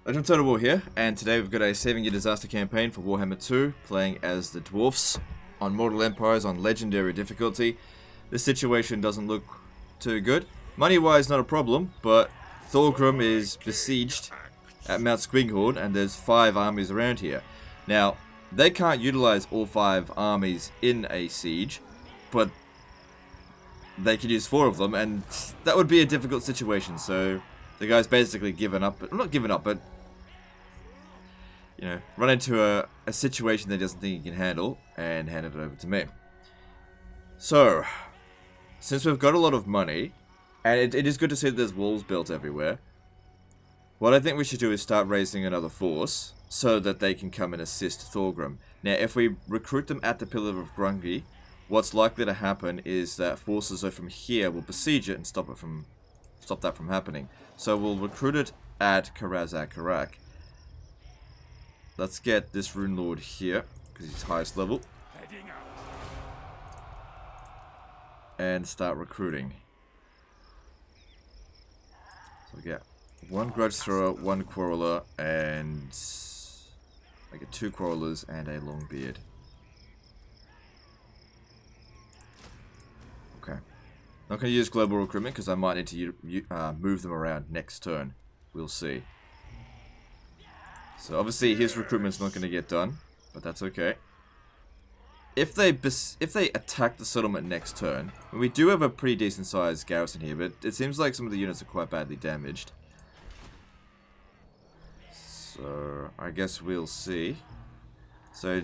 Legend of Total War here, and today we've got a Saving Your Disaster campaign for Warhammer 2, playing as the Dwarfs on Mortal Empires on Legendary difficulty. This situation doesn't look too good. Money-wise, not a problem, but Thorgrim is besieged at Mount Squinghorn, and there's 5 armies around here. Now, they can't utilize all 5 armies in a siege, but they could use 4 of them, and that would be a difficult situation, so the guy's basically given up, but not given up, but you know, run into a situation that he doesn't think he can handle, and hand it over to me. So, since we've got a lot of money, and it is good to see that there's walls built everywhere, what I think we should do is start raising another force, so that they can come and assist Thorgrim. Now, if we recruit them at the Pillar of Grungni, what's likely to happen is that forces from here will besiege it and stop that from happening. So we'll recruit it at Karag. Let's get this Rune Lord here, because he's highest level. And start recruiting. So we get 1 Grudge Thrower, 1 Quarreler, and I get 2 Quarrelers and a Longbeard. Okay. Not going to use global recruitment because I might need to move them around next turn. We'll see. So obviously his recruitment's not going to get done, but that's okay. If they attack the settlement next turn, we do have a pretty decent sized garrison here, but it seems like some of the units are quite badly damaged. So I guess we'll see. So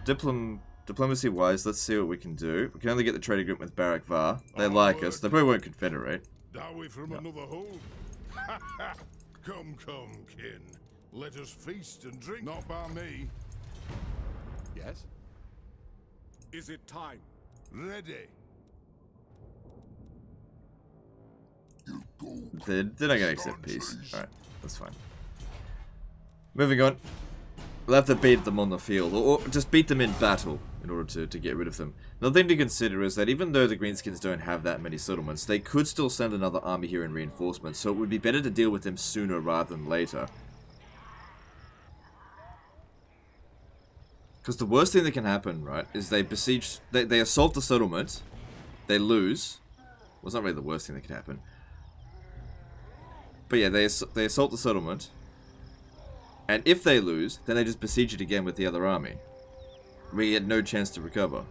diplomacy wise, let's see what we can do. We can only get the trade agreement with Barak Var. They like us. They probably won't confederate. Are we from another home? Come, kin. Let us feast and drink. Not by me. Yes? Is it time? Ready. They're not going to accept peace. Alright, that's fine. Moving on. We'll have to beat them on the field, or just beat them in battle in order to get rid of them. Another thing to consider is that even though the Greenskins don't have that many settlements, they could still send another army here in reinforcements, so it would be better to deal with them sooner rather than later. Because the worst thing that can happen, right, is they besiege, they assault the settlement, they lose. Well, it's not really the worst thing that can happen. But yeah, they assault the settlement, and if they lose, then they just besiege it again with the other army. We get no chance to recover.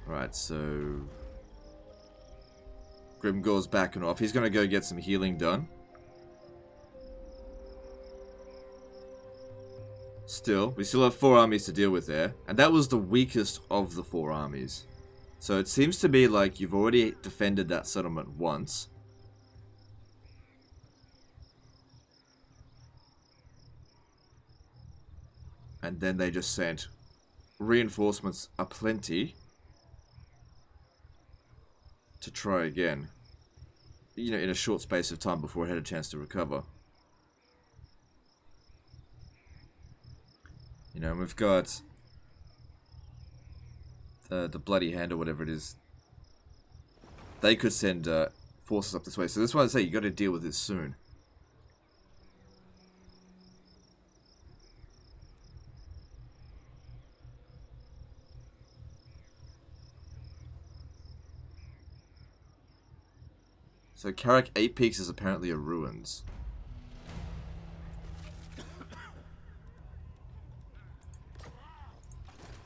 Right, so Grimgor's backing off. He's going to go get some healing done. Still, we still have 4 armies to deal with there, and that was the weakest of the 4 armies. So it seems to be like you've already defended that settlement once. And then they just sent reinforcements aplenty to try again. You know, in a short space of time before it had a chance to recover. You know, we've got the Bloody Hand or whatever it is. They could send forces up this way. So that's why I say you got to deal with this soon. So Carrick 8 Peaks is apparently a ruins.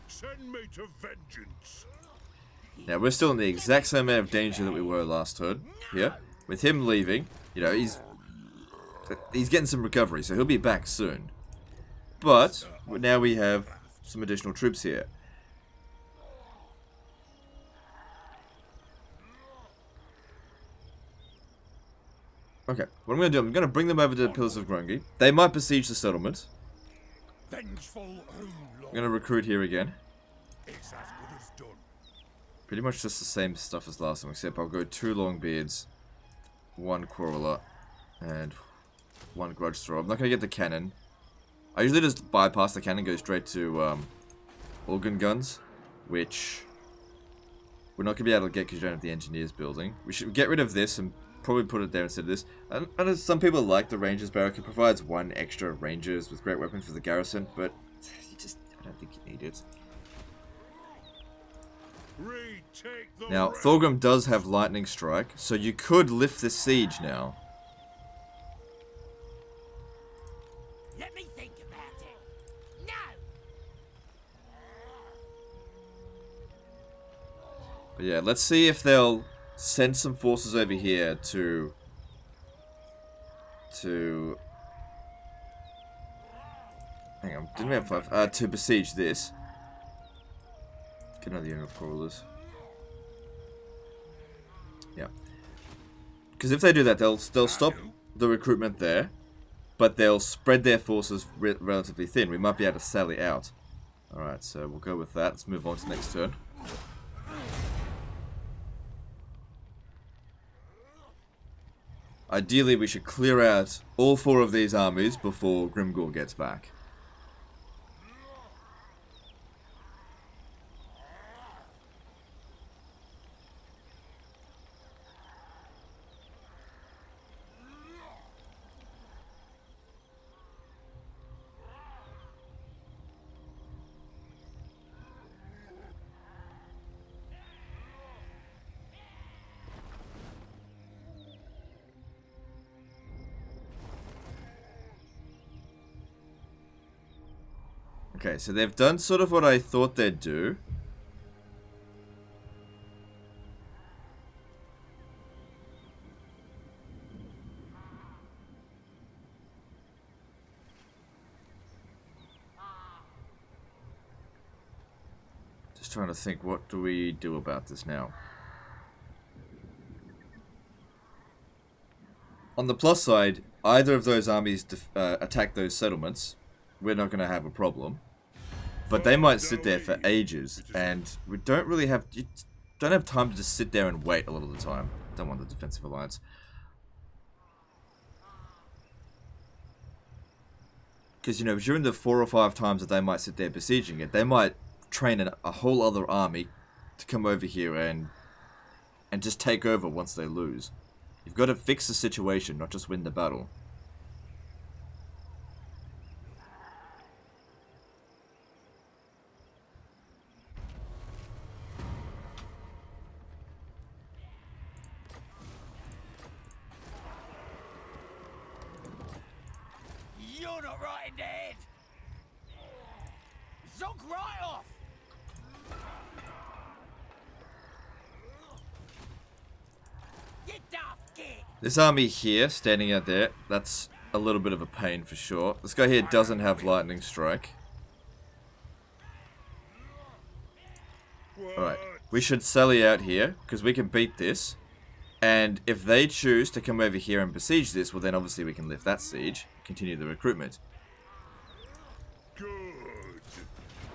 Send me to vengeance. Now we're still in the exact same amount of danger that we were last turn. Here, with him leaving, you know, he's getting some recovery, so he'll be back soon. But now we have some additional troops here. Okay, what I'm going to do, I'm going to bring them over to the Pillars of Grungni. They might besiege the settlement. I'm going to recruit here again. It's as good as done. Pretty much just the same stuff as last time, except I'll go 2 Longbeards, 1 Quarreler, and 1 Grudge Thrower. I'm not going to get the cannon. I usually just bypass the cannon, go straight to organ guns, which we're not going to be able to get because you don't have the engineers building. We should get rid of this and probably put it there instead of this. I know some people like the Rangers barrack. It provides 1 extra Rangers with great weapons for the garrison, but I don't think you need it. Now, Thorgrim does have lightning strike, so you could lift the siege now. Let me think about it. No. But yeah, let's see if they'll send some forces over here to hang on, didn't we have 5? To besiege this. Get another unit of crawlers. Yeah. Because if they do that, they'll stop the recruitment there, but they'll spread their forces relatively thin. We might be able to sally out. Alright, so we'll go with that. Let's move on to the next turn. Ideally, we should clear out all 4 of these armies before Grimgor gets back. Okay, so they've done sort of what I thought they'd do. Just trying to think, what do we do about this now? On the plus side, either of those armies attack those settlements, we're not going to have a problem. But they might sit there for ages, and we don't really have... You don't have time to just sit there and wait a lot of the time. Don't want the defensive alliance. Because, you know, during the 4 or 5 times that they might sit there besieging it, they might train a whole other army to come over here and just take over once they lose. You've got to fix the situation, not just win the battle. You're not right in the head. Zonk right off. Get daft, git. This army here, standing out there, that's a little bit of a pain for sure. This guy here doesn't have lightning strike. Alright, we should sally out here, because we can beat this. And if they choose to come over here and besiege this, well then obviously we can lift that siege, continue the recruitment. Good.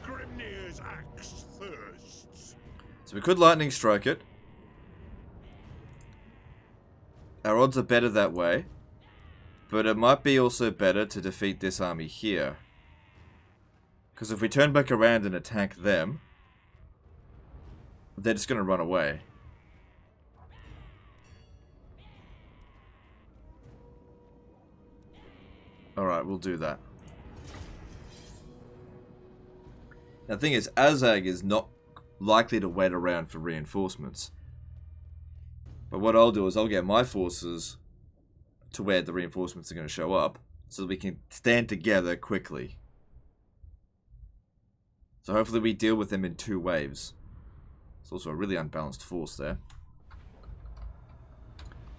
Grimnir's axe thirsts. So we could lightning strike it. Our odds are better that way. But it might be also better to defeat this army here. Because if we turn back around and attack them, they're just going to run away. Alright, we'll do that. Now, the thing is, Azag is not likely to wait around for reinforcements. But what I'll do is I'll get my forces to where the reinforcements are going to show up, so that we can stand together quickly. So hopefully we deal with them in 2 waves. It's also a really unbalanced force there.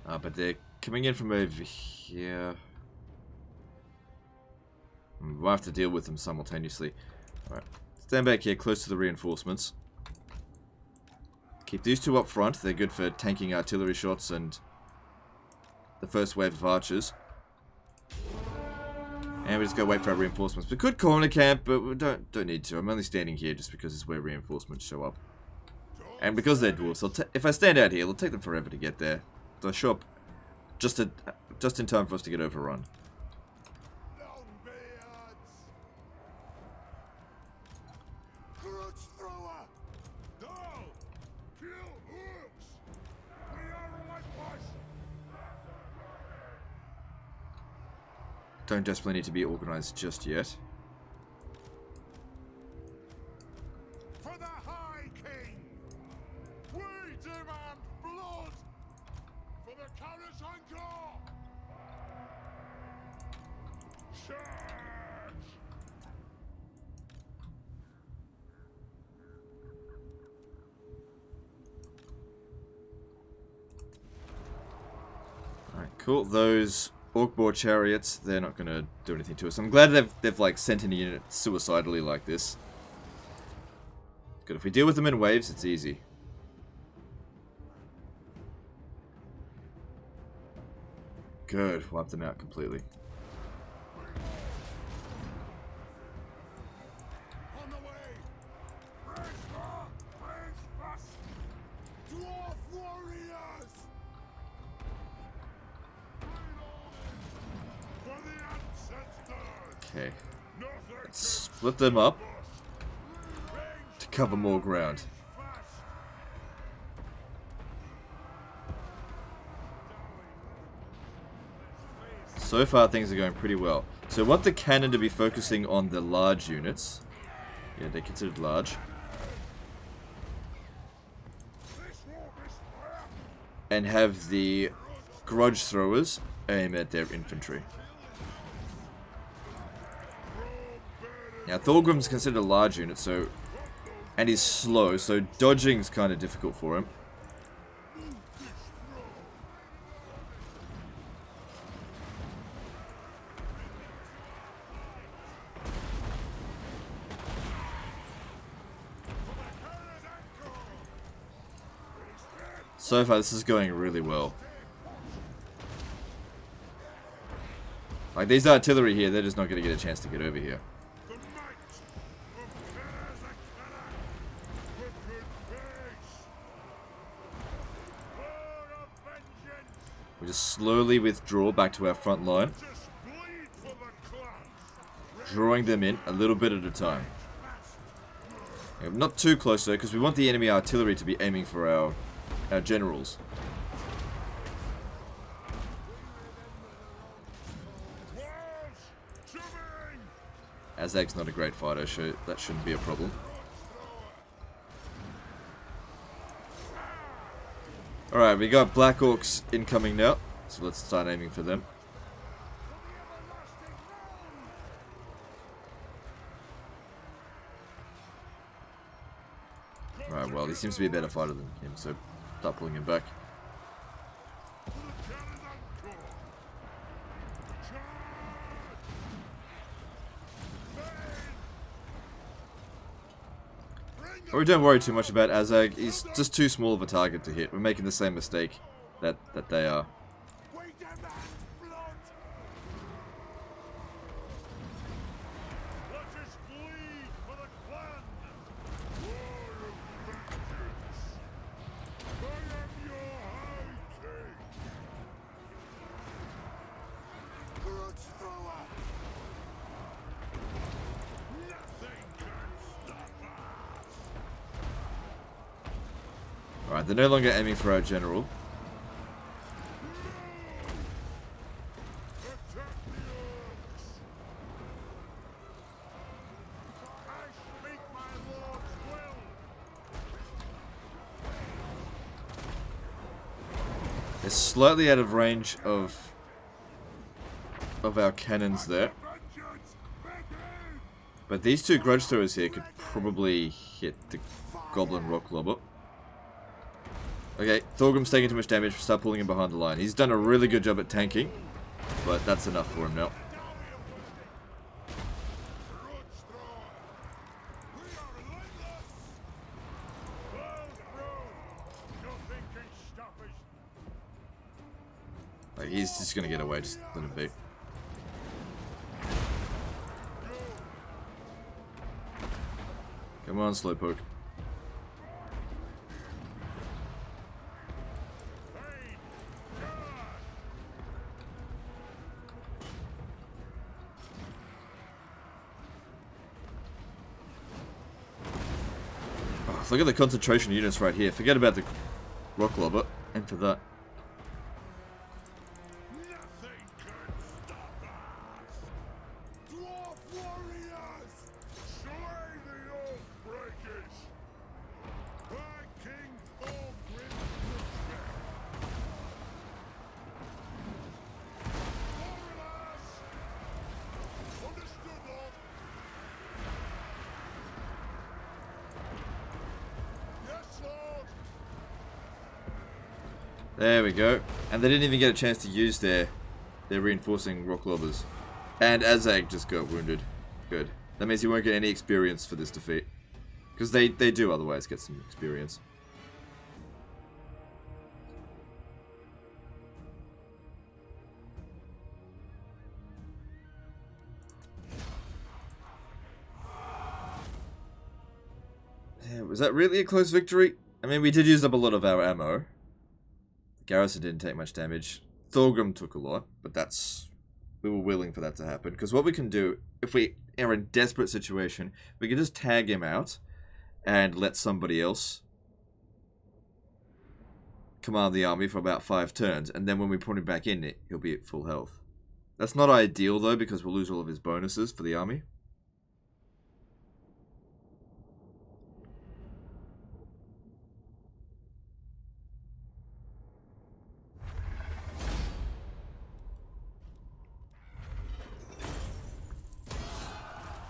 But they're coming in from over here. We'll have to deal with them simultaneously. Alright, stand back here close to the reinforcements. Keep these 2 up front. They're good for tanking artillery shots and the first wave of archers. And we just go wait for our reinforcements. We could corner camp, but we don't need to. I'm only standing here just because it's where reinforcements show up. And because they're dwarves, if I stand out here, it'll take them forever to get there. They'll show up just in time for us to get overrun. don't desperately need to be organized just yet. For the High King! We demand blood! For the Karag Dron! Charge! Alright, cool. Those Orc-boar chariots, they're not going to do anything to us. I'm glad they've like sent in a unit suicidally like this. Good, if we deal with them in waves, it's easy. Good, wipe them out completely. On the way! Dwarf warriors! For the ancestors! Okay, let's split them up to cover more ground. So far things are going pretty well. So I want the cannon to be focusing on the large units. Yeah, they're considered large. And have the grudge throwers aim at their infantry. Now Thorgrim's considered a large unit, so, and he's slow, so dodging's kind of difficult for him. So far, this is going really well. Like, these artillery here, they're just not going to get a chance to get over here. The might of Karag Dron with good face! War of vengeance! We just slowly withdraw back to our front line, Just bleed for the clans! drawing them in a little bit at a time. Yeah, not too close though, because we want the enemy artillery to be aiming for our generals. Azag's not a great fighter, so that shouldn't be a problem. Alright, we got Black Orcs incoming now, so let's start aiming for them. Alright, well, he seems to be a better fighter than him, so start pulling him back. But we don't worry too much about Azag, he's just too small of a target to hit. We're making the same mistake that they are. We demand blood! Let us bleed for the clan! War of vengeance! I am your High King! Grudge thrower! Nothing can stop us! Alright, they're no longer aiming for our general. Attack the orcs! I speak my lord's will! They're slightly out of range of our cannons there. Vengeance! Begin! But these two grudge throwers here could probably hit the goblin rock lobber. Okay, Thorgrim's taking too much damage, start pulling him behind the line. He's done a really good job at tanking, but that's enough for him now. Like, he's just gonna get away, just let him be. Come on, Slowpoke. Oh, look at the concentration units right here. Forget about the rock lobber, and for that. Nothing can stop us! Warriors! Slay the oath breakers! By King Thorgrim Lutbeck! Warriors! Understood, Lord! Yes, Lord! There we go. And they didn't even get a chance to use their reinforcing rock lobbers. And Azag just got wounded. Good. That means he won't get any experience for this defeat. Because they do otherwise get some experience. Yeah, was that really a close victory? I mean, we did use up a lot of our ammo. The garrison didn't take much damage. Thorgrim took a lot, but we were willing for that to happen. Because what we can do, if we are in a desperate situation, we can just tag him out and let somebody else command the army for about 5 turns. And then when we put him back in, he'll be at full health. That's not ideal, though, because we'll lose all of his bonuses for the army.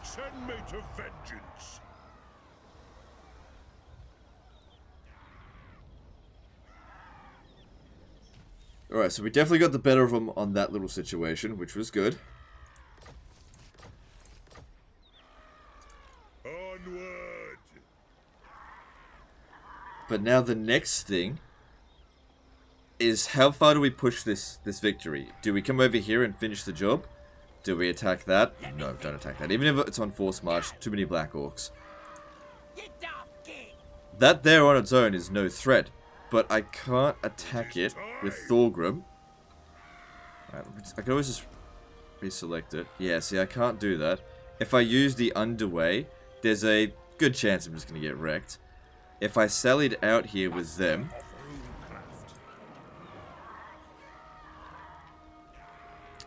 Send me to vengeance! Alright, so we definitely got the better of them on that little situation, which was good. Onward! But now the next thing is how far do we push this victory? Do we come over here and finish the job? Do we attack that? No, don't attack that. Even if it's on forced march, too many Black Orcs. That there on its own is no threat, but I can't attack it with Thorgrim. Right, I can always just reselect it. Yeah, see, I can't do that. If I use the underway, there's a good chance I'm just going to get wrecked. If I sallied out here with them...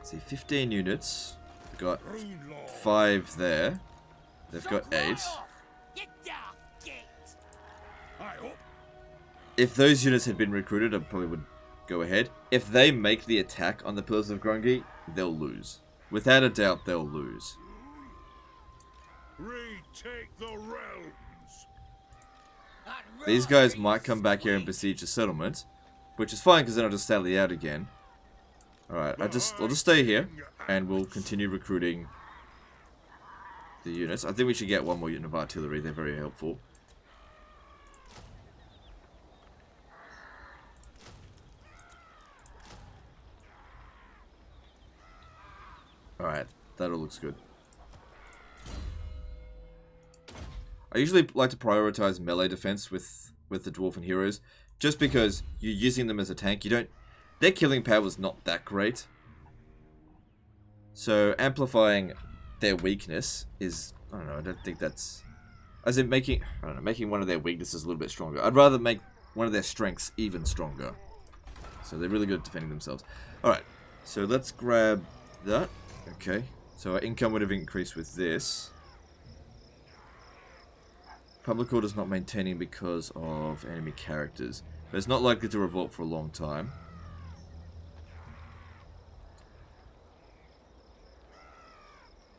See, 15 units. We've got 5 there. They've got 8. If those units had been recruited, I probably would go ahead. If they make the attack on the Pillars of Grungni, they'll lose. Without a doubt, they'll lose. Retake the realms! These guys might come back here and besiege the settlement, which is fine because then I'll just sally out again. Alright, I'll just stay here, and we'll continue recruiting the units. I think we should get one more unit of artillery, they're very helpful. Alright, that all looks good. I usually like to prioritize melee defense with the Dwarven heroes, just because you're using them as a tank. Their killing power is not that great. So amplifying their weakness is, I don't know, I don't think that's... As in making one of their weaknesses a little bit stronger. I'd rather make one of their strengths even stronger. So they're really good at defending themselves. Alright, so let's grab that. Okay, so our income would have increased with this. Public order is not maintaining because of enemy characters. But it's not likely to revolt for a long time.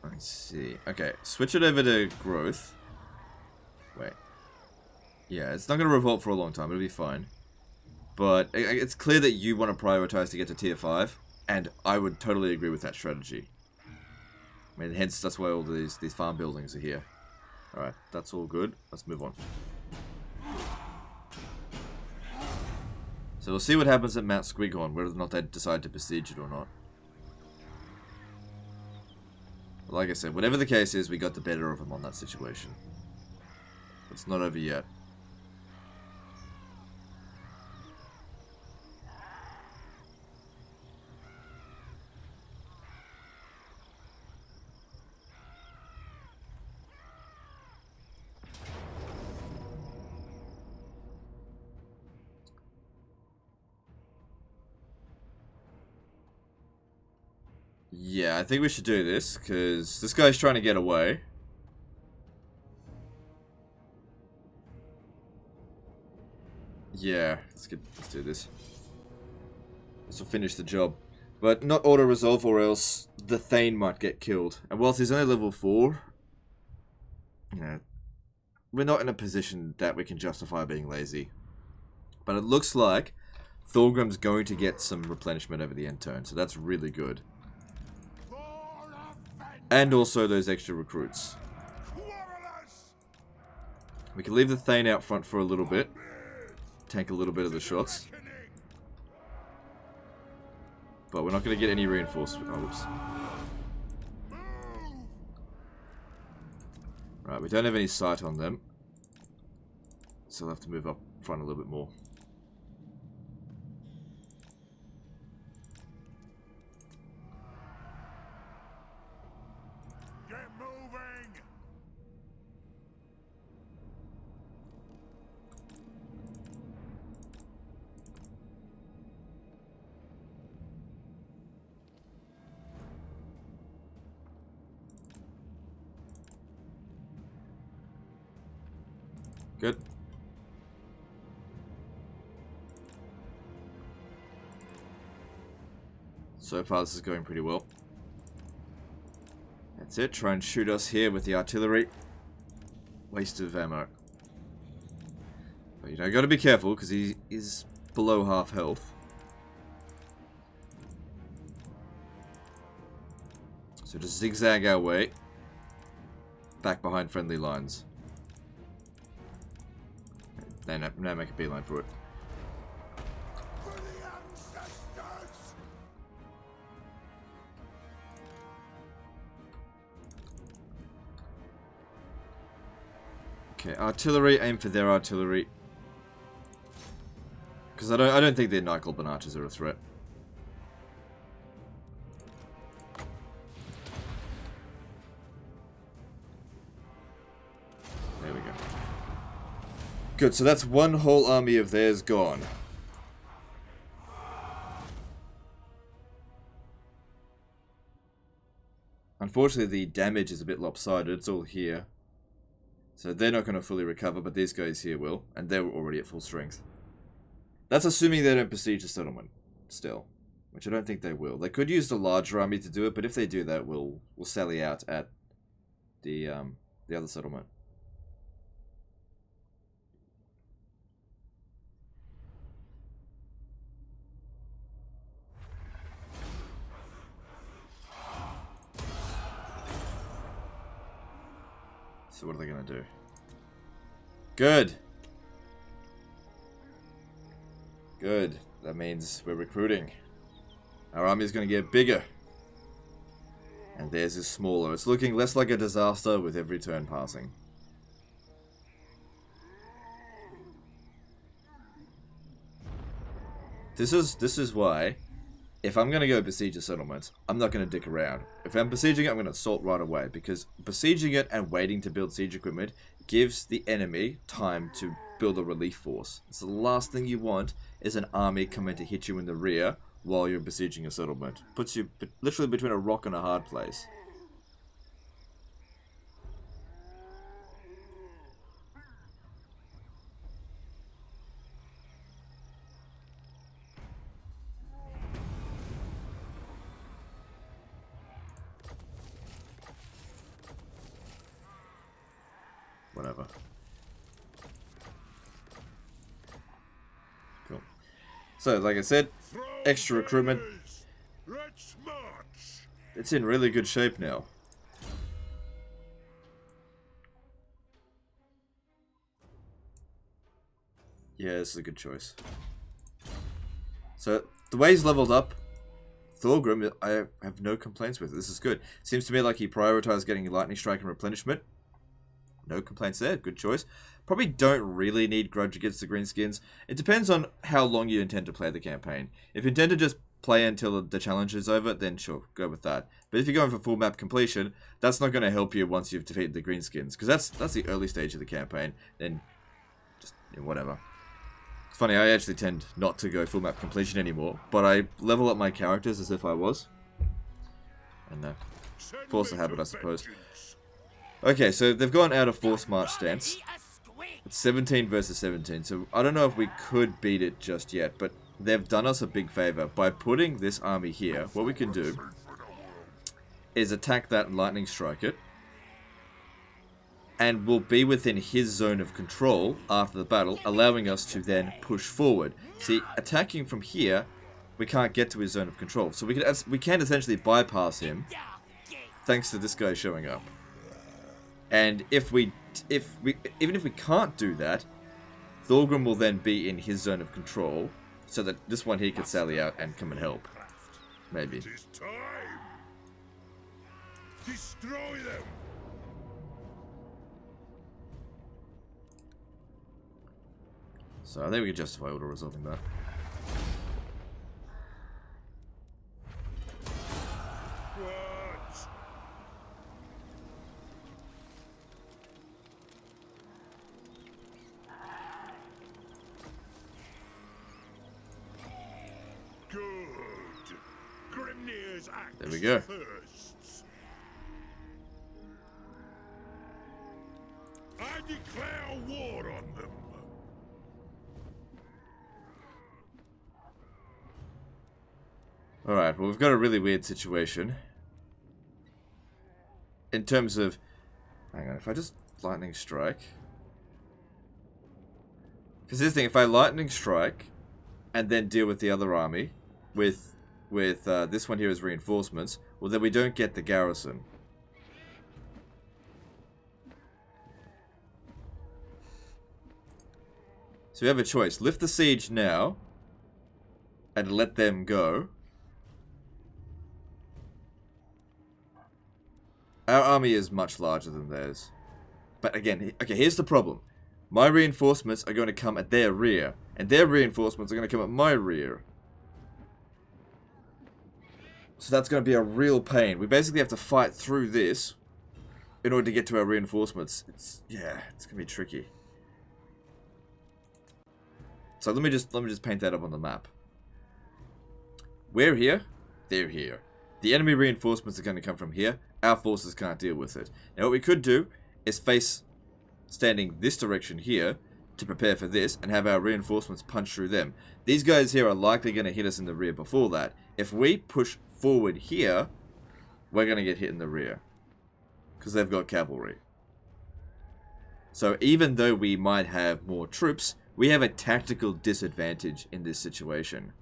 Let's see. Okay, switch it over to growth. Wait. Yeah, it's not going to revolt for a long time. It'll be fine. But it's clear that you want to prioritize to get to tier 5. And I would totally agree with that strategy. I mean, hence, that's why all these farm buildings are here. Alright, that's all good. Let's move on. So we'll see what happens at Mount Squighorn, whether or not they decide to besiege it or not. But like I said, whatever the case is, we got the better of them on that situation. It's not over yet. Yeah, I think we should do this, because this guy's trying to get away. Yeah, let's do this. This will finish the job. But not auto-resolve, or else the Thane might get killed. And whilst he's only level 4, yeah, we're not in a position that we can justify being lazy. But it looks like Thorgrim's going to get some replenishment over the end turn, so that's really good. And also those extra recruits. We can leave the Thane out front for a little bit. Tank a little bit of the shots. But we're not going to get any reinforcement. Oh, whoops. Right, we don't have any sight on them. So we'll have to move up front a little bit more. Get moving! Good. So far this is going pretty well. That's it. Try and shoot us here with the artillery. Waste of ammo. But you know, gotta be careful because he is below half health. So just zigzag our way back behind friendly lines. Now make a beeline for it. For the ancestors! Okay, artillery, aim for their artillery. Because I don't think their Nightclub archers are a threat. There we go. Good, so that's one whole army of theirs gone. Unfortunately, the damage is a bit lopsided. It's all here. So they're not going to fully recover, but these guys here will. And they're already at full strength. That's assuming they don't besiege the settlement still. Which I don't think they will. They could use the larger army to do it, but if they do that, we'll sally out at the other settlement. So what are they going to do? Good. Good. That means we're recruiting. Our army is going to get bigger. And theirs is smaller. It's looking less like a disaster with every turn passing. This is why, if I'm going to go besiege a settlement, I'm not going to dick around. If I'm besieging it, I'm going to assault right away. Because besieging it and waiting to build siege equipment gives the enemy time to build a relief force. It's the last thing you want is an army coming to hit you in the rear while you're besieging a settlement. Puts you literally between a rock and a hard place. Whatever. Cool. So, like I said, extra recruitment. Let's march! It's in really good shape now. Yeah, this is a good choice. So, the way he's leveled up, Thorgrim, I have no complaints with it. This is good. Seems to me like he prioritized getting Lightning Strike and replenishment. No complaints there. Good choice. Probably don't really need Grudge against the Greenskins. It depends on how long you intend to play the campaign. If you intend to just play until the challenge is over, then sure, go with that. But if you're going for full map completion, that's not going to help you once you've defeated the Greenskins. Because that's the early stage of the campaign. Then, just, whatever. It's funny, I actually tend not to go full map completion anymore. But I level up my characters as if I was. And Send force me the habit, to I suppose. vengeance. Okay, so they've gone out of force march stance. Eat a squid. It's 17 versus 17, so I don't know if we could beat it just yet, but they've done us a big favor. By putting this army here, what we can do is attack that and lightning strike it. And we'll be within his zone of control after the battle, allowing us to then push forward. See, attacking from here, we can't get to his zone of control. So we can essentially bypass him, thanks to this guy showing up. And even if we can't do that, Thorgrim will then be in his zone of control, so that this one here could sally out and come and help. Maybe. It is time. Destroy them. So I think we can justify auto-resolving that. What? Good. Grimnir's axe There we go. thirsts. I declare war on them. Alright, well we've got a really weird situation. In terms of... Hang on, if I just lightning strike... Because here's the thing, if I lightning strike, and then deal with the other army, with this one here as reinforcements, well then we don't get the garrison. So we have a choice. Lift the siege now, and let them go. Our army is much larger than theirs. But again, okay, here's the problem. My reinforcements are going to come at their rear, and their reinforcements are going to come at my rear. So that's going to be a real pain. We basically have to fight through this in order to get to our reinforcements. Yeah, it's going to be tricky. So let me just paint that up on the map. We're here, they're here. The enemy reinforcements are going to come from here. Our forces can't deal with it. Now what we could do is face standing this direction here to prepare for this and have our reinforcements punch through them. These guys here are likely going to hit us in the rear before that. If we push forward here, we're going to get hit in the rear because they've got cavalry. So even though we might have more troops, we have a tactical disadvantage in this situation.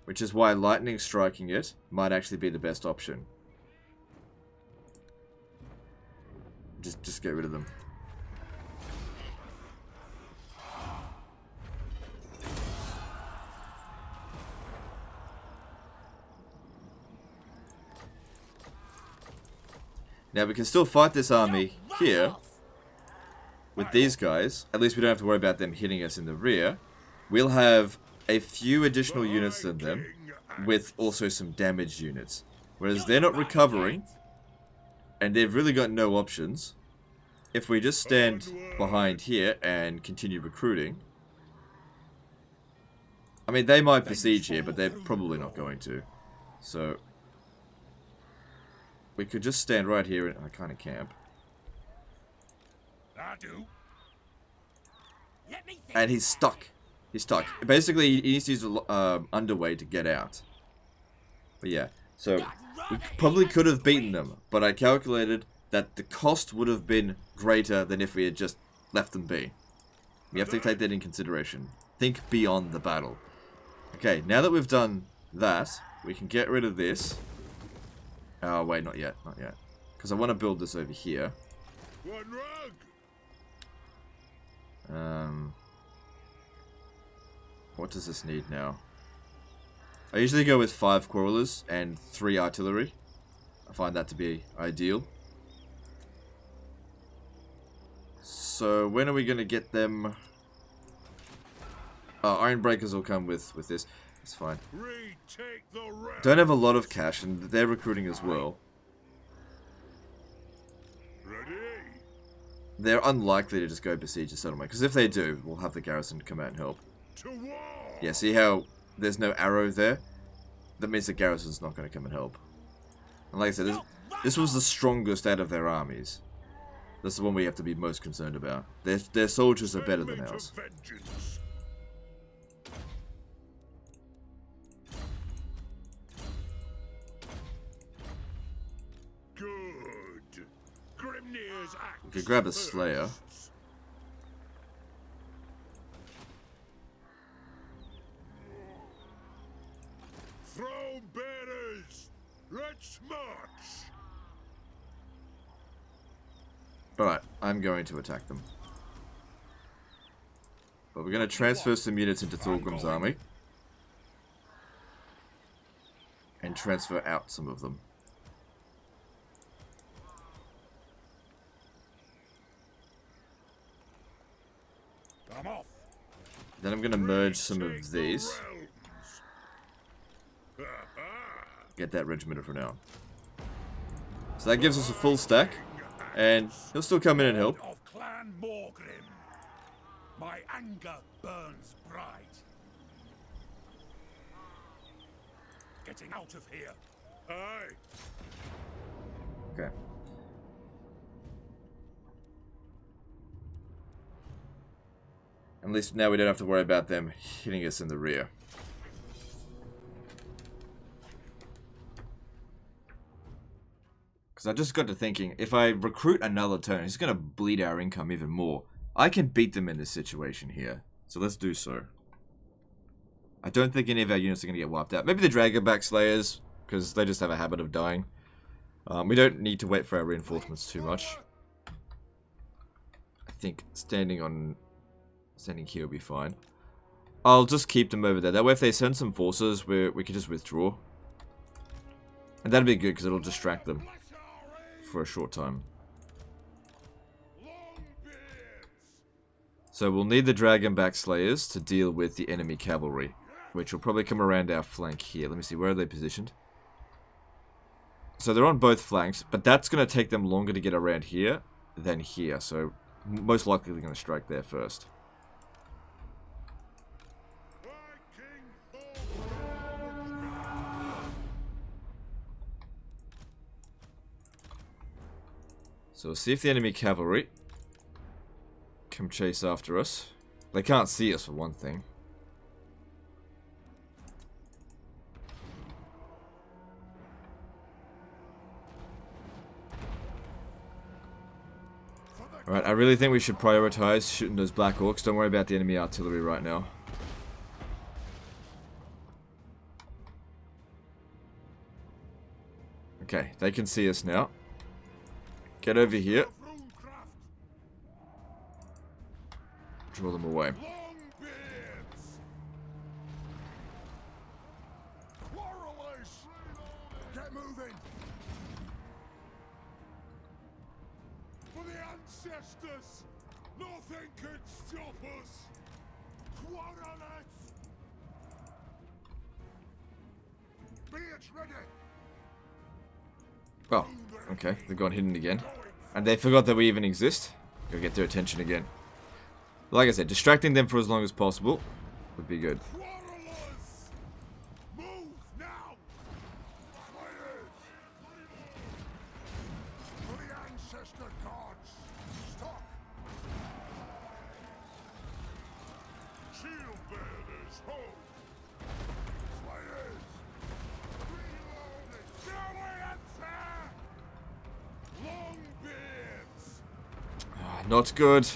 Which is why lightning striking it might actually be the best option. Just get rid of them. Now we can still fight this army here with these guys. At least we don't have to worry about them hitting us in the rear. We'll have a few additional units than them, with also some damaged units. Whereas they're not recovering, and they've really got no options. If we just stand behind here and continue recruiting... I mean, they might besiege here, but they're probably not going to. So... we could just stand right here and kind of camp. I do. And he's stuck. He's stuck. Basically, he needs to use underway to get out. But yeah, so we probably could have beaten them, but I calculated that the cost would have been greater than if we had just left them be. We have to take that in consideration. Think beyond the battle. Okay, now that we've done that, we can get rid of this. Oh, wait, not yet, not yet. Because I want to build this over here. One rug. What does this need now? I usually go with 5 quarrelers and 3 artillery. I find that to be ideal. So when are we going to get them? Iron breakers will come with this. It's fine. Retake the rug. Don't have a lot of cash, and they're recruiting as well. Ready. They're unlikely to just go besiege a settlement, because if they do, we'll have the garrison come out and help. To war. Yeah, see how there's no arrow there? that means the garrison's not going to come and help. And like I said, this was the strongest out of their armies. This is the one we have to be most concerned about. Their soldiers are better than ours. Vengeance. Good. Grimnir's axe. We could grab a Slayer. first. Throne bearers, let's march. Alright, I'm going to attack them. But we're going to transfer some units into Thorgrim's army. And transfer out some of them. I'm off. Then I'm going to merge some Retake of the these. realms. Get that regiment of renown. So that gives us a full stack. And he'll still come in and help. Of Clan Morgrim. My anger burns bright. Getting out of here. Aye. Okay. At least now we don't have to worry about them hitting us in the rear. Because I just got to thinking, if I recruit another turn, it's going to bleed our income even more. I can beat them in this situation here. So let's do so. I don't think any of our units are going to get wiped out. Maybe the Dragonback Slayers, because they just have a habit of dying. We don't need to wait for our reinforcements too much. I think standing here will be fine. I'll just keep them over there. That way if they send some forces, we can just withdraw. And that'll be good because it'll distract them for a short time. So we'll need the Dragonback Slayers to deal with the enemy cavalry, which will probably come around our flank here. Let me see, where are they positioned? So they're on both flanks, but that's going to take them longer to get around here than here. So most likely they're going to strike there first. So we'll see if the enemy cavalry come chase after us. They can't see us for one thing. Alright, I really think we should prioritize shooting those Black Orcs. Don't worry about the enemy artillery right now. Okay, they can see us now. Get over here. Draw them away. Get moving. For the ancestors, nothing can stop us. Quarrelers. Beards ready. Oh, okay. They've gone hidden again. And they forgot that we even exist. Gotta get their attention again. Like I said, distracting them for as long as possible would be good. Quarrelers. Move now. Fighters. For the ancestor gods. Stop. Shield bearers, hold. Fighters. Reloading. Go answer. Long beards. Not good.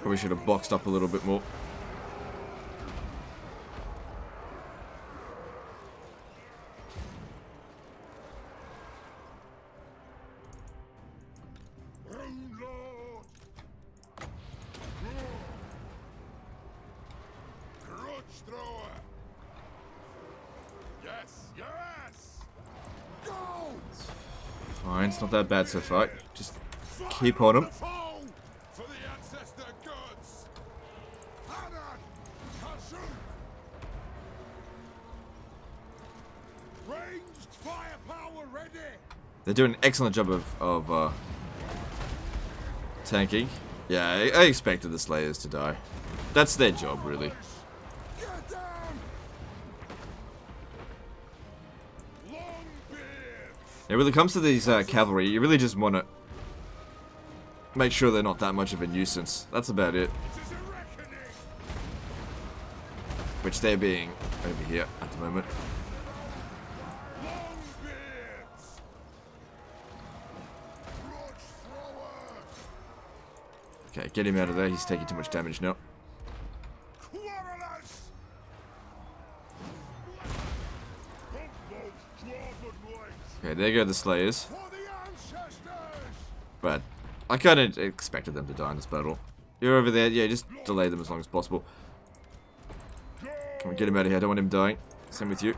Probably should have boxed up a little bit more. Rune Lord. Grudge thrower. Yes, yes. Go. Fine, it's not that bad so far. Just keep on them. For the ancestor gods. Hanan. Kazoo. Ranged firepower ready. They're doing an excellent job of tanking. Yeah, I expected the Slayers to die. That's their job, really. Get down! Longbeards! Yeah, when it comes to these cavalry, you really just want to make sure they're not that much of a nuisance. That's about it. It is a reckoning! Which they're being over here at the moment. Longbeards! Grudge thrower! Okay, get him out of there. He's taking too much damage now. Quarrelers! Pump those dwarven legs Okay, there go the Slayers. for the ancestors! But I kind of expected them to die in this battle. You're over there. Yeah, just delay them as long as possible. Come on, get him out of here. I don't want him dying. Same with you.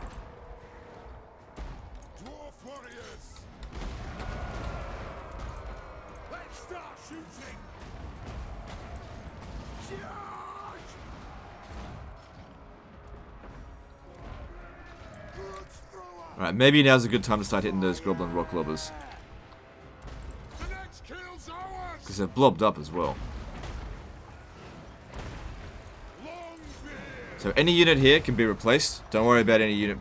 Dwarf warriors! Let's start shooting! Charge! Grudge thrower! Alright, maybe now's a good time to start hitting those Goblin Rock Lobbers. The next kill's ours! Because they've blobbed up as well. Longbeard! So any unit here can be replaced. Don't worry about any unit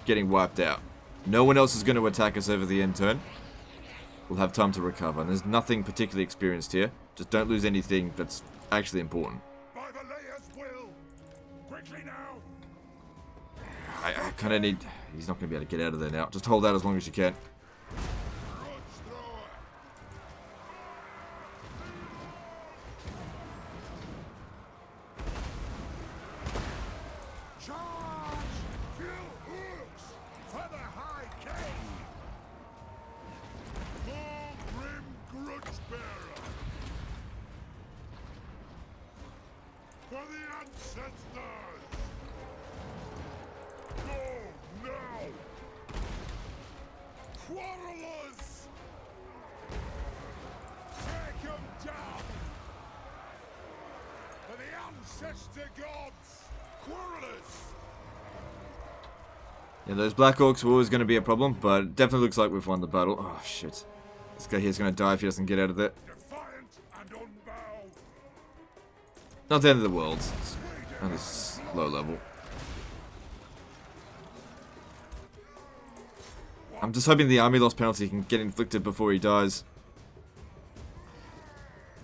getting wiped out. No one else is going to attack us over the end turn. We'll have time to recover. And there's nothing particularly experienced here. Just don't lose anything that's actually important. By the layer's will! Quickly now! I kind of need... He's not going to be able to get out of there now. Just hold out as long as you can. Grudge thrower! Charge! Fill hooks for the High King! Full Grim Grudge Bearer! For the ancestors! Go now! Quarrelers! Take 'em down! For the ancestor gods! Quarrelers! Yeah, those Black Orcs were always going to be a problem, but it definitely looks like we've won the battle. Oh, shit. This guy here's going to die if he doesn't get out of there. Defiant and unbowed! Not the end of the world. It's only low level. I'm just hoping the army loss penalty can get inflicted before he dies.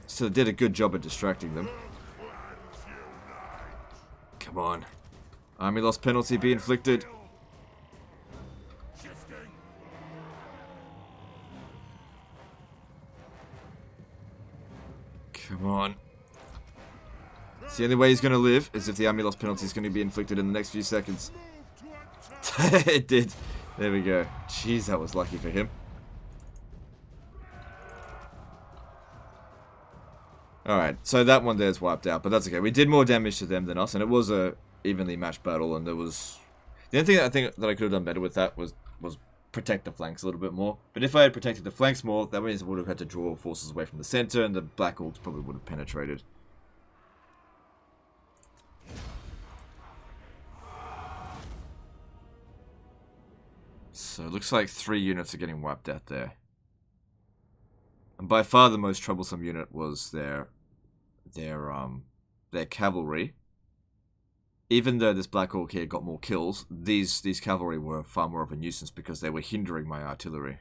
So they did a good job at distracting them. Clans unite! Come on. Army loss penalty be inflicted. Shifting! Come on. It's the only way he's going to live is if the army loss penalty is going to be inflicted in the next few seconds. Move to attack! It did. There we go. Jeez, that was lucky for him. Alright, so that one there's wiped out, but that's okay. We did more damage to them than us, and it was a evenly matched battle, and there was... The only thing that I think that I could have done better with that was protect the flanks a little bit more. But if I had protected the flanks more, that means I would have had to draw forces away from the center, and the Black Orcs probably would have penetrated. So it looks like 3 units are getting wiped out there. And by far the most troublesome unit was their cavalry. Even though this Black Orc here got more kills, these cavalry were far more of a nuisance because they were hindering my artillery.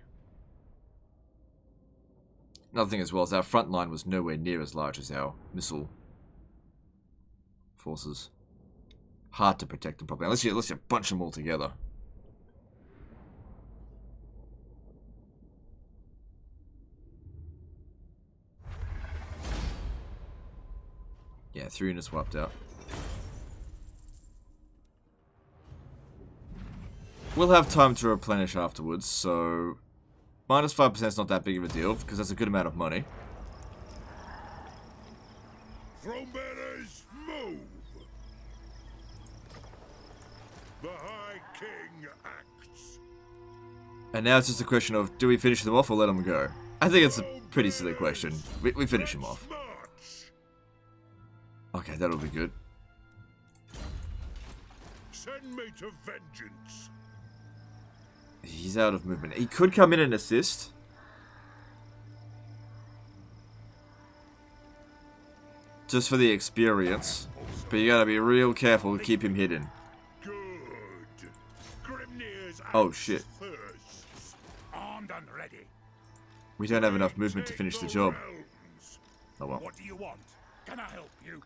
Another thing as well is our front line was nowhere near as large as our missile forces. Hard to protect them properly, unless you bunch them all together. Yeah, 3 units wiped out. We'll have time to replenish afterwards, so... minus 5% is not that big of a deal, because that's a good amount of money. Throne bearers, move! The High King acts. And now it's just a question of, do we finish them off or let them go? I think it's a pretty silly question. We finish him off. March! Okay, that'll be good. Send me to vengeance. He's out of movement. He could come in and assist. Just for the experience. But you gotta be real careful to keep him hidden. Good. Grimnir's Oh shit. thirsts. Armed and ready. We don't have enough movement to Take finish the the job. realms. Oh well. What do you want? Can I help you?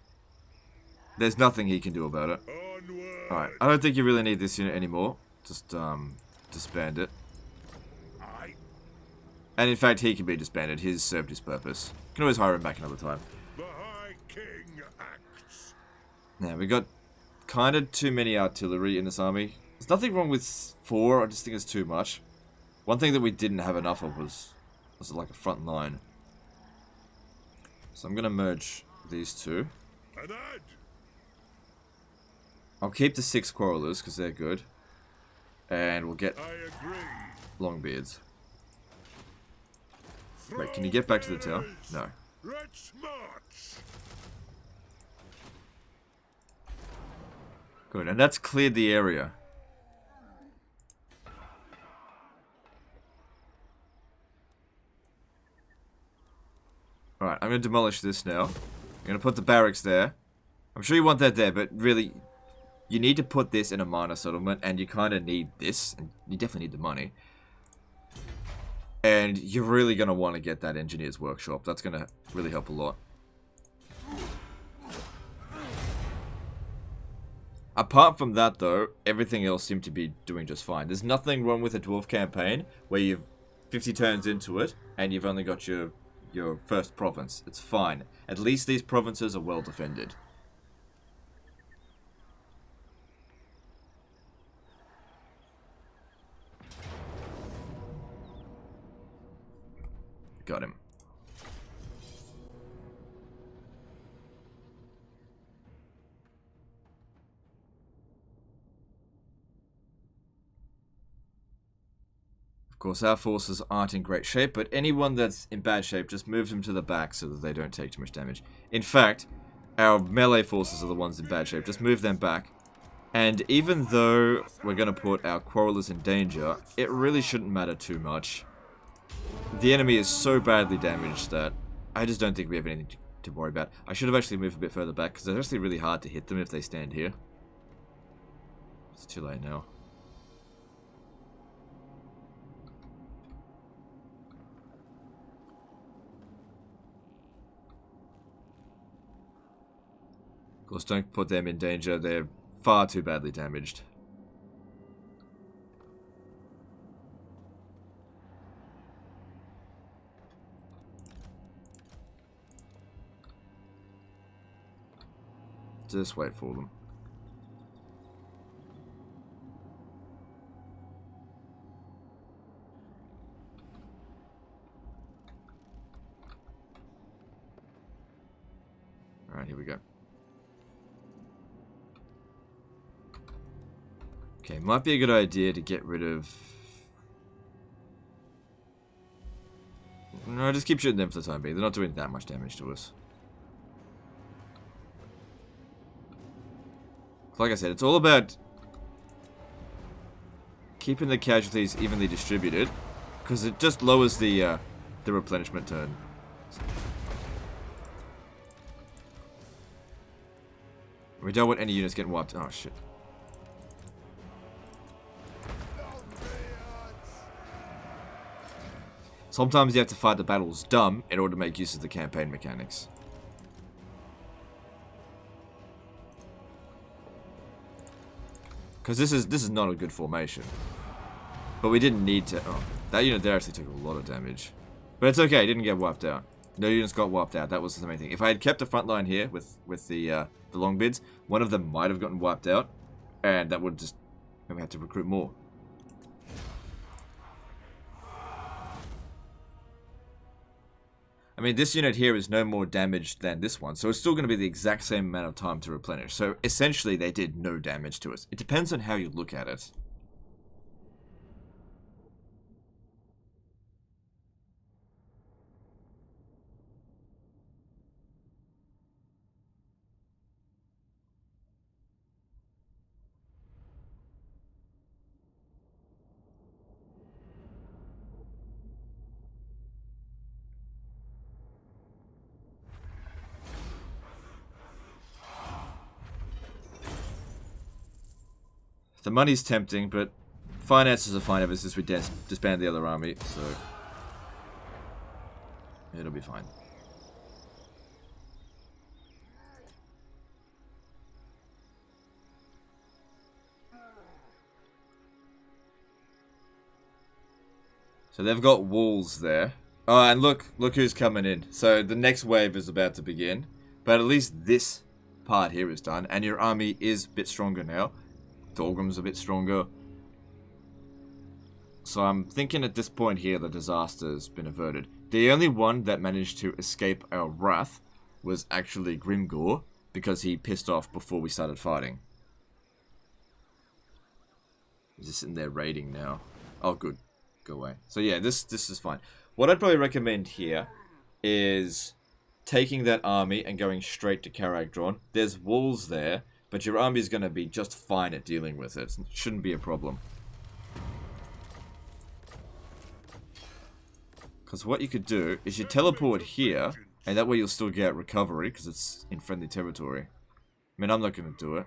There's nothing he can do about it. Onward. Alright, I don't think you really need this unit anymore. Just, disband it. Aye. And in fact, he can be disbanded. He's served his purpose. You can always hire him back another time. The High King acts. Now, we got kind of too many artillery in this army. There's nothing wrong with 4, I just think it's too much. One thing that we didn't have enough of was like a front line. So I'm going to merge these two. An ad. I'll keep the 6 quarrelers because they're good. And we'll get I agree. Longbeards. Wait, can you get back to the tower? No. Let's march. Good, and that's cleared the area. Alright, I'm going to demolish this now. I'm going to put the barracks there. I'm sure you want that there, but really, you need to put this in a minor settlement, and you kind of need this, and you definitely need the money. And you're really going to want to get that engineer's workshop. That's going to really help a lot. Apart from that, though, everything else seemed to be doing just fine. There's nothing wrong with a dwarf campaign where you've 50 turns into it, and you've only got your first province. It's fine. At least these provinces are well defended. Got him. Of course, our forces aren't in great shape, but anyone that's in bad shape, just move them to the back so that they don't take too much damage. In fact, our melee forces are the ones in bad shape. Just move them back. And even though we're going to put our quarrelers in danger, it really shouldn't matter too much. The enemy is so badly damaged that I just don't think we have anything to worry about. I should have actually moved a bit further back, because it's actually really hard to hit them if they stand here. It's too late now. Of course, don't put them in danger. They're far too badly damaged. Just wait for them. Alright, here we go. Okay, might be a good idea to get rid of... No, just keep shooting them for the time being. They're not doing that much damage to us. Like I said, it's all about keeping the casualties evenly distributed, because it just lowers the replenishment turn. We don't want any units getting wiped. Oh shit. Sometimes you have to fight the battles dumb in order to make use of the campaign mechanics. Because this is not a good formation. But we didn't need to... Oh, that unit there actually took a lot of damage. But it's okay, it didn't get wiped out. No units got wiped out, that was the main thing. If I had kept a front line here with the long bids, one of them might have gotten wiped out. And that would just... Then we had to recruit more. I mean, this unit here is no more damaged than this one, so it's still going to be the exact same amount of time to replenish. So, essentially, they did no damage to us. It depends on how you look at it. The money's tempting, but finances are fine ever since we disband the other army, so it'll be fine. So they've got walls there. Oh, and look who's coming in. So the next wave is about to begin, but at least this part here is done, and your army is a bit stronger now. Thorgrim's a bit stronger. So I'm thinking at this point here the disaster's been averted. The only one that managed to escape our wrath was actually Grimgor, because he pissed off before we started fighting. He's just sitting there raiding now. Oh, good. Go away. So yeah, this is fine. What I'd probably recommend here is taking that army and going straight to Karag Dron. There's walls there, but your army is going to be just fine at dealing with it. It shouldn't be a problem. Because what you could do is you teleport here, and that way you'll still get recovery, because it's in friendly territory. I mean, I'm not going to do it.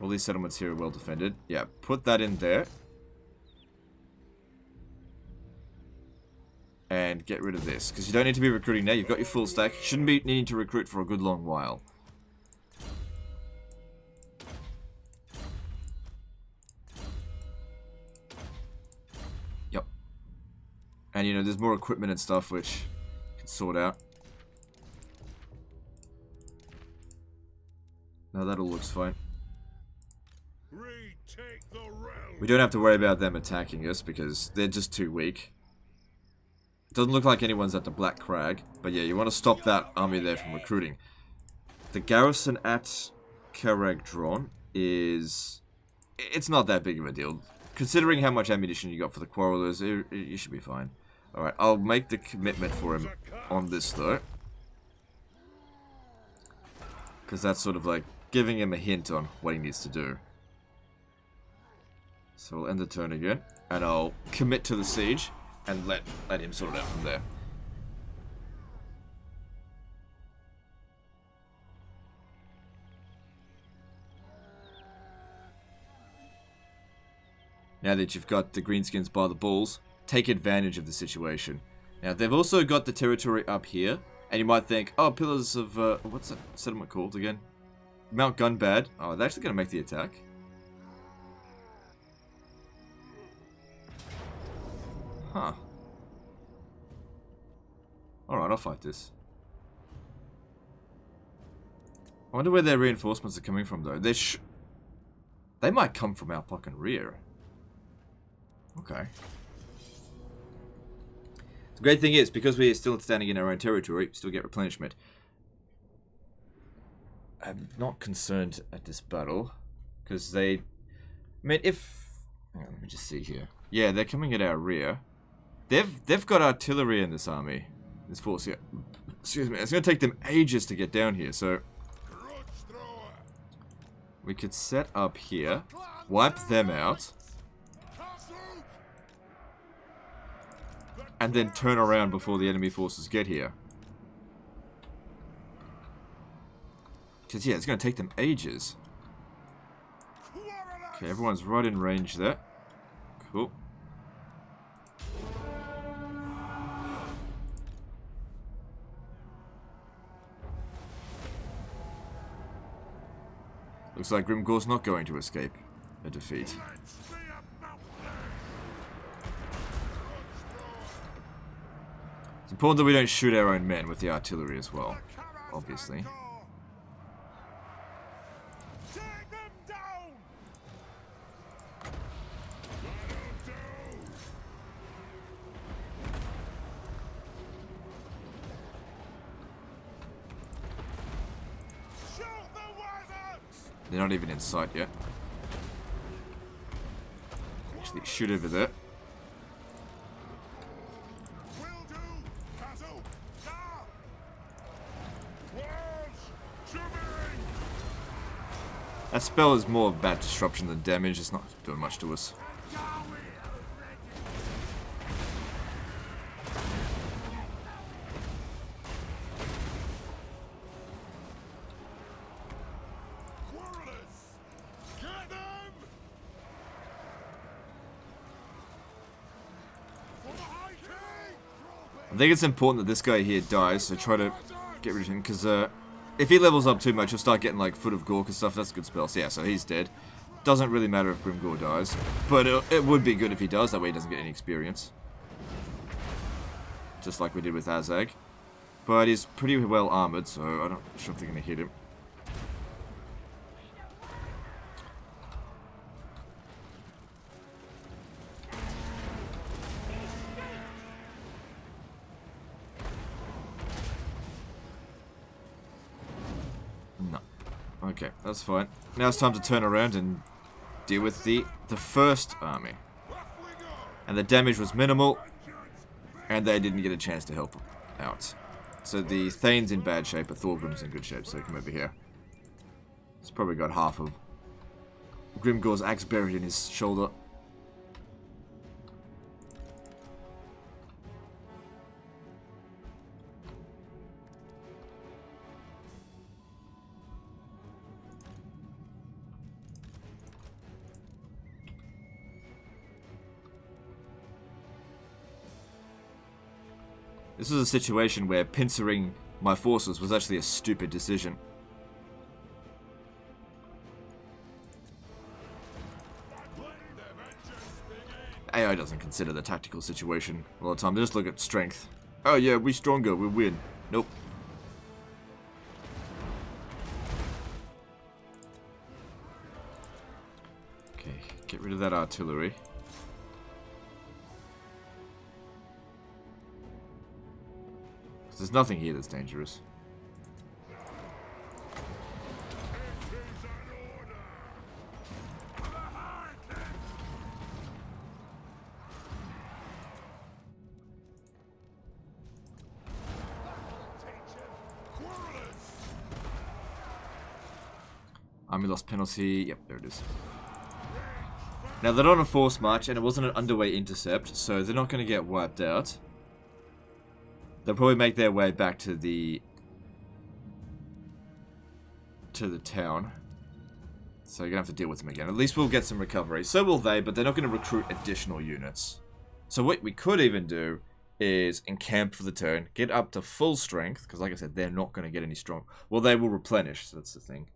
All these settlements here are well defended. Yeah, put that in there. And get rid of this, because you don't need to be recruiting now. You've got your full stack. You shouldn't be needing to recruit for a good long while. Yep. And you know, there's more equipment and stuff which you can sort out. Now that all looks fine. Retake the realm. We don't have to worry about them attacking us because they're just too weak. Doesn't look like anyone's at the Black Crag, but yeah, you want to stop that army there from recruiting. The garrison at Karag Dron is... It's not that big of a deal. Considering how much ammunition you got for the Quarrelers, you should be fine. Alright, I'll make the commitment for him on this though. Because that's sort of like giving him a hint on what he needs to do. So we'll end the turn again, and I'll commit to the siege. And let him sort it out from there. Now that you've got the greenskins by the balls, take advantage of the situation. Now they've also got the territory up here, and you might think, oh, Pillars of what's that settlement called again? Mount Gunbad. Oh, they're actually going to make the attack. Huh. Alright, I'll fight this. I wonder where their reinforcements are coming from, though. They might come from our fucking rear. Okay. The great thing is, because we're still standing in our own territory, we still get replenishment. I'm not concerned at this battle, because they... I mean, if... Hang on, let me just see here. Yeah, they're coming at our rear. They've got artillery in this army. This force here. Excuse me. It's going to take them ages to get down here, so... We could set up here. Wipe them out. And then turn around before the enemy forces get here. Because, yeah, it's going to take them ages. Okay, everyone's right in range there. Cool. Looks like Grimgor's not going to escape a defeat. It's important that we don't shoot our own men with the artillery as well, obviously. They're not even in sight yet. Actually, shoot over there. That spell is more of bad disruption than damage. It's not doing much to us. I think it's important that this guy here dies, so try to get rid of him, because if he levels up too much, he'll start getting like Foot of Gork and stuff. That's a good spell. So yeah, so he's dead. Doesn't really matter if Grimgor dies, but it would be good if he does, that way he doesn't get any experience. Just like we did with Azag. But he's pretty well armored, so I'm not sure if they're going to hit him. No. Okay, that's fine. Now it's time to turn around and deal with the first army. And the damage was minimal, and they didn't get a chance to help out. So the Thane's in bad shape, but Thorgrim's in good shape, so come over here. He's probably got half of Grimgor's axe buried in his shoulder. This was a situation where pincering my forces was actually a stupid decision. AI doesn't consider the tactical situation all the time. They just look at strength. Oh yeah, we're stronger, we win. Nope. Okay, get rid of that artillery. There's nothing here that's dangerous. Army lost penalty. Yep, there it is. Now they're not on a force march, and it wasn't an underway intercept, so they're not going to get wiped out. They'll probably make their way back to the town. So you're going to have to deal with them again. At least we'll get some recovery. So will they, but they're not going to recruit additional units. So what we could even do is encamp for the turn, get up to full strength, because like I said, they're not going to get any strong. Well, they will replenish, so that's the thing.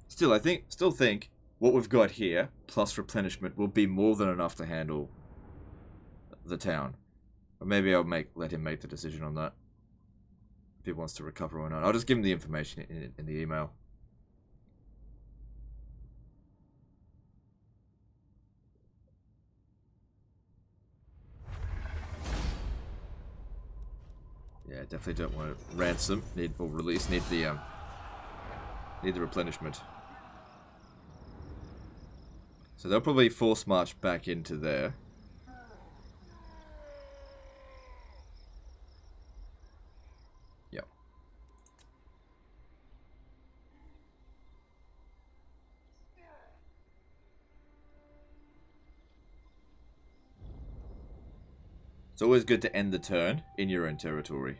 Still, still think what we've got here, plus replenishment, will be more than enough to handle the town. Or maybe I'll let him make the decision on that. If he wants to recover or not. I'll just give him the information in the email. Yeah, definitely don't want to ransom. Or release. Need the replenishment. So they'll probably force march back into there. It's always good to end the turn in your own territory.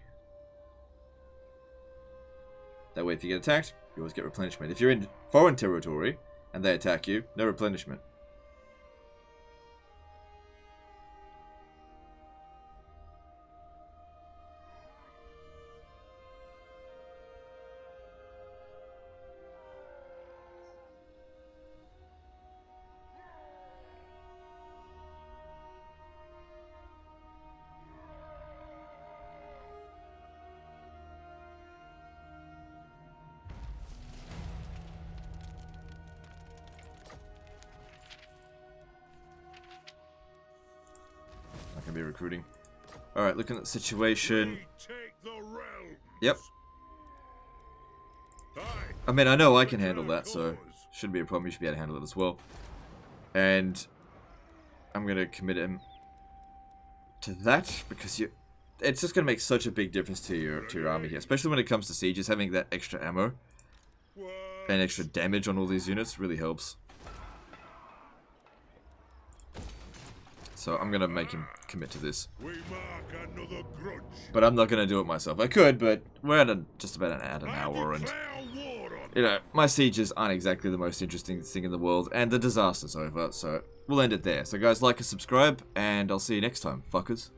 That way if you get attacked, you always get replenishment. If you're in foreign territory and they attack you, no replenishment. Be recruiting. Alright, looking at the situation. Yep. I mean, I know I can handle that, so shouldn't be a problem. You should be able to handle it as well. And I'm going to commit him to that, because it's just going to make such a big difference to your army here, especially when it comes to sieges. Having that extra ammo and extra damage on all these units really helps. So I'm going to make him commit to this. But I'm not going to do it myself. I could, but we're at just about an hour, and you know, my sieges aren't exactly the most interesting thing in the world, and the disaster's over, so we'll end it there. So guys, like and subscribe, and I'll see you next time, fuckers.